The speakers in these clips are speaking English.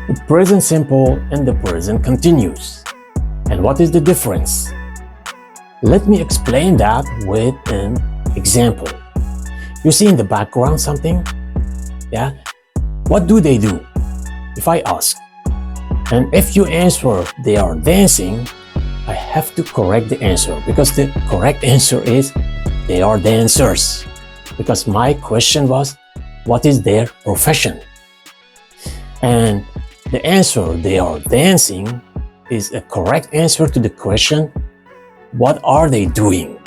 The present simple and the present continuous. And what is the difference? Let me explain that with an example. You see in the background something? Yeah? What do they do? If I ask, and if you answer they are dancing, I have to correct the answer because the correct answer is they are dancers. Because my question was, what is their profession? And the answer, they are dancing, is a correct answer to the question, what are they doing?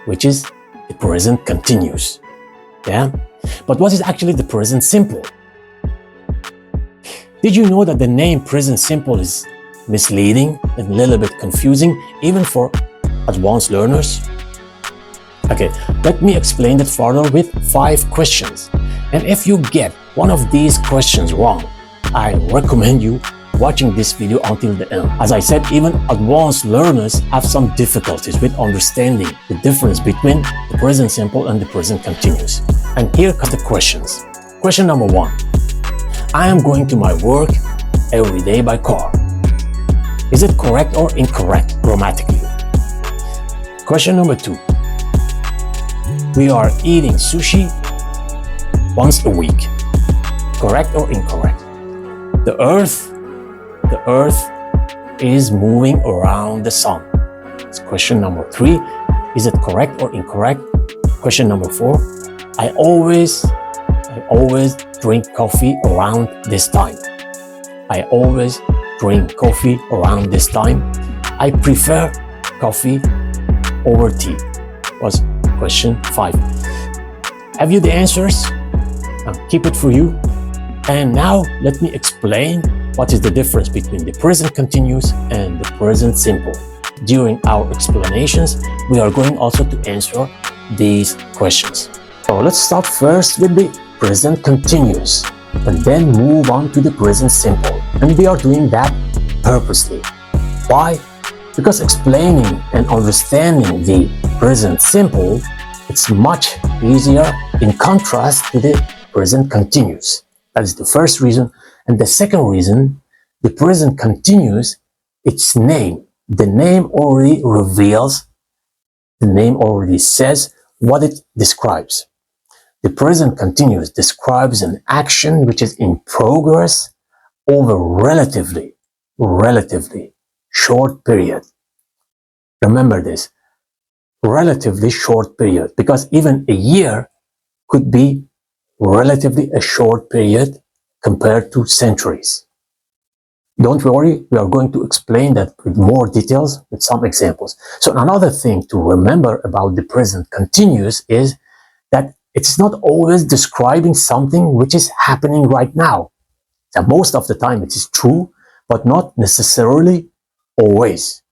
Which is the present continuous. Yeah? But what is actually the present simple? Did you know that the name present simple is misleading and a little bit confusing, even for advanced learners? Okay, let me explain that further with 5 questions. And if you get one of these questions wrong, I recommend you watching this video until the end. As I said, even advanced learners have some difficulties with understanding the difference between the present simple and the present continuous. And here come the questions. Question number 1. I am going to my work every day by car. Is it correct or incorrect grammatically? Question number 2. We are eating sushi once a week. Correct or incorrect? The earth is moving around the sun. It's question number 3. Is it correct or incorrect? Question number 4. I always drink coffee around this time. I always drink coffee around this time. I prefer coffee over tea. Was question 5. Have you the answers? I'll keep it for you. And now let me explain what is the difference between the present continuous and the present simple. During our explanations, we are going also to answer these questions. So let's start first with the present continuous and then move on to the present simple. And we are doing that purposely. Why? Because explaining and understanding the present simple, it's much easier in contrast to the present continuous. That is the first reason. And the second reason, the present continuous, its name. The name already reveals, the name already says what it describes. The present continuous describes an action which is in progress over relatively short period. Remember this, relatively short period, because even a year could be relatively a short period compared to centuries. Don't worry, we are going to explain that with more details with some examples. So another thing to remember about the present continuous is that it's not always describing something which is happening right now. So most of the time it is true, but not necessarily always.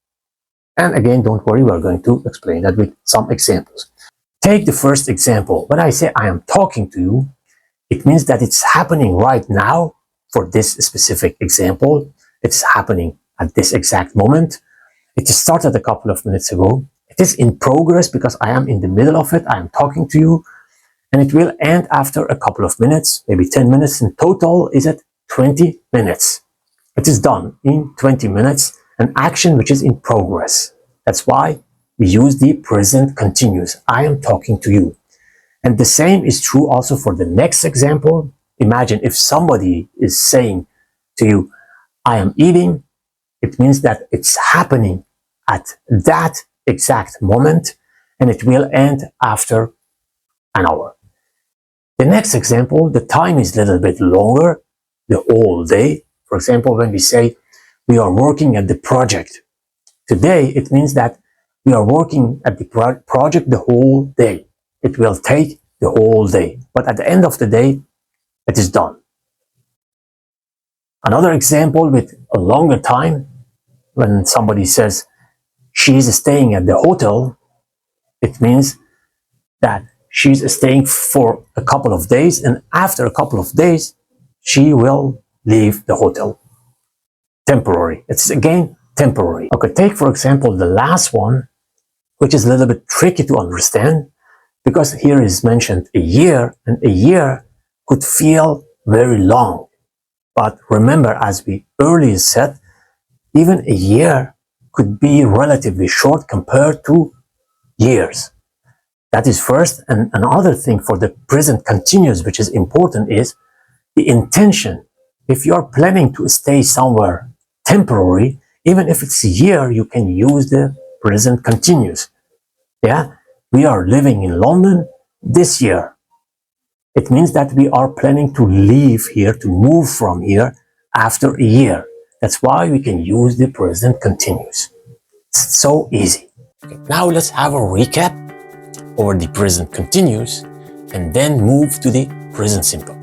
And again, don't worry, we're going to explain that with some examples. Take the first example. When I say I am talking to you, it means that it's happening right now. For this specific example, it's happening at this exact moment. It started a couple of minutes ago. It is in progress because I am in the middle of it. I am talking to you. And it will end after a couple of minutes, maybe 10 minutes. In total, is it 20 minutes? It is done in 20 minutes, an action which is in progress. That's why we use the present continuous. I am talking to you. And the same is true also for the next example. Imagine if somebody is saying to you, I am eating, it means that it's happening at that exact moment and it will end after an hour. The next example, the time is a little bit longer, the whole day. For example, when we say we are working at the project. Today, it means that we are working at the project the whole day. It will take the whole day. But at the end of the day, it is done. Another example with a longer time, when somebody says she is staying at the hotel, it means that she's staying for a couple of days, and after a couple of days, she will leave the hotel. Temporary. It's again temporary. Okay, take for example the last one, which is a little bit tricky to understand, because here is mentioned a year, and a year could feel very long. But remember, as we earlier said, even a year could be relatively short compared to years. That is first. And another thing for the present continuous, which is important, is the intention. If you are planning to stay somewhere temporary, even if it's a year, you can use the present continuous. Yeah, we are living in London this year. It means that we are planning to leave here, to move from here after a year. That's why we can use the present continuous. It's so easy. Okay, now let's have a recap over the present continuous and then move to the present simple.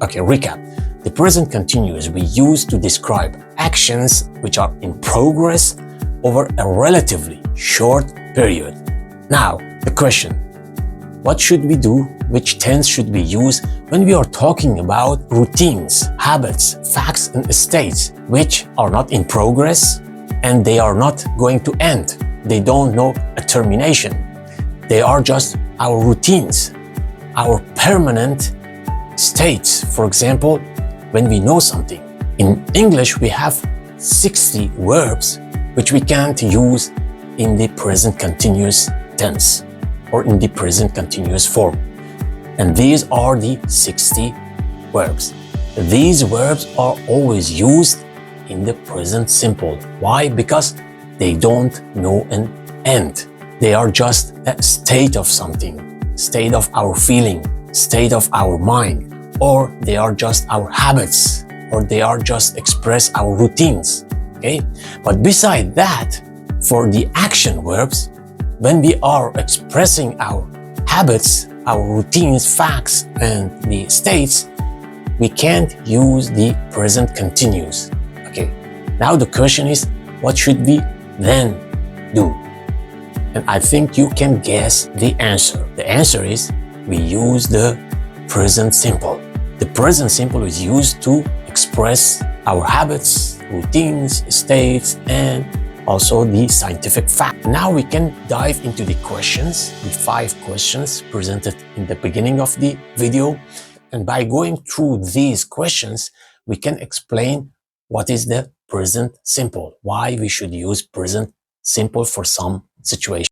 Okay, recap. The present continuous we use to describe actions which are in progress over a relatively short period. Now, the question, what should we do? Which tense should we use when we are talking about routines, habits, facts, and states which are not in progress and they are not going to end? They don't know a termination. They are just our routines, our permanent states. For example, when we know something. In English, we have 60 verbs which we can't use in the present continuous tense or in the present continuous form. And these are the 60 verbs. These verbs are always used in the present simple. Why? Because they don't know an end. They are just a state of something, state of our feeling, state of our mind, or they are just our habits, or they are just express our routines. Okay? But beside that, for the action verbs, when we are expressing our habits, our routines, facts, and the states, we can't use the present continuous. Okay, now the question is, what should we then do? And I think you can guess the answer. The answer is, we use the present simple. The present simple is used to express our habits, routines, states, and also the scientific fact. Now we can dive into the questions, the 5 questions presented in the beginning of the video. And by going through these questions, we can explain what is the present simple, why we should use present simple for some situation.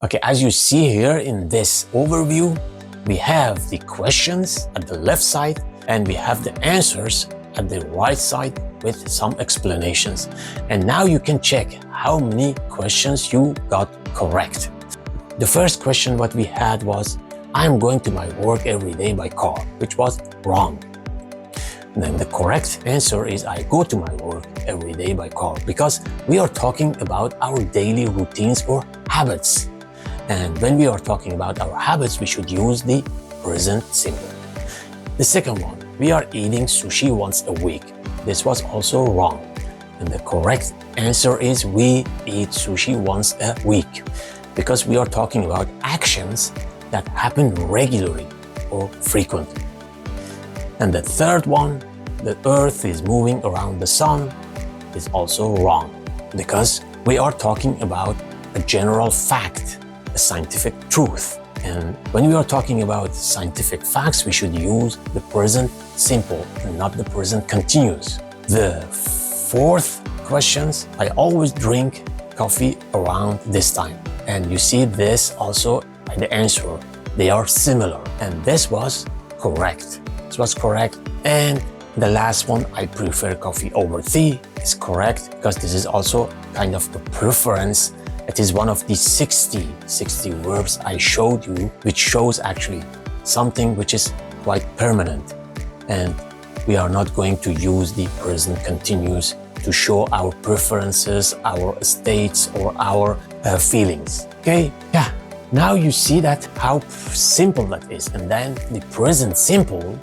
Okay, as you see here in this overview, we have the questions at the left side and we have the answers at the right side with some explanations. And now you can check how many questions you got correct. The first question what we had was, I'm going to my work every day by car, which was wrong. And then the correct answer is, I go to my work every day by car, because we are talking about our daily routines or habits. And when we are talking about our habits, we should use the present simple. The second one, we are eating sushi once a week. This was also wrong. And the correct answer is, we eat sushi once a week, because we are talking about actions that happen regularly or frequently. And the third one, the earth is moving around the sun, is also wrong, because we are talking about a general fact, a scientific truth. And when we are talking about scientific facts, we should use the present simple and not the present continuous. The fourth questions, I always drink coffee around this time. And you see this also in the answer. They are similar. And this was correct. This was correct. And the last one, I prefer coffee over tea, is correct, because this is also kind of the preference. It is one of the 60 verbs I showed you, which shows actually something which is quite permanent. And we are not going to use the present continuous to show our preferences, our states, or our feelings. Okay? Yeah. Now you see that how simple that is. And then the present simple,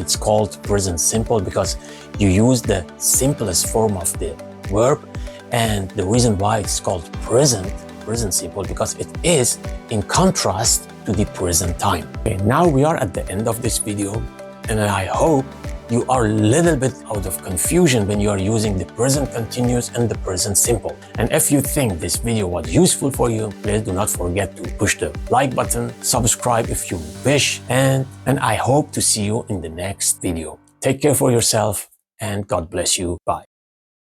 it's called present simple because you use the simplest form of the verb. And the reason why it's called present simple, because it is in contrast to the present time. Okay, now we are at the end of this video, and I hope you are a little bit out of confusion when you are using the present continuous and the present simple. And if you think this video was useful for you, please do not forget to push the like button, subscribe if you wish, and I hope to see you in the next video. Take care for yourself and God bless you. Bye.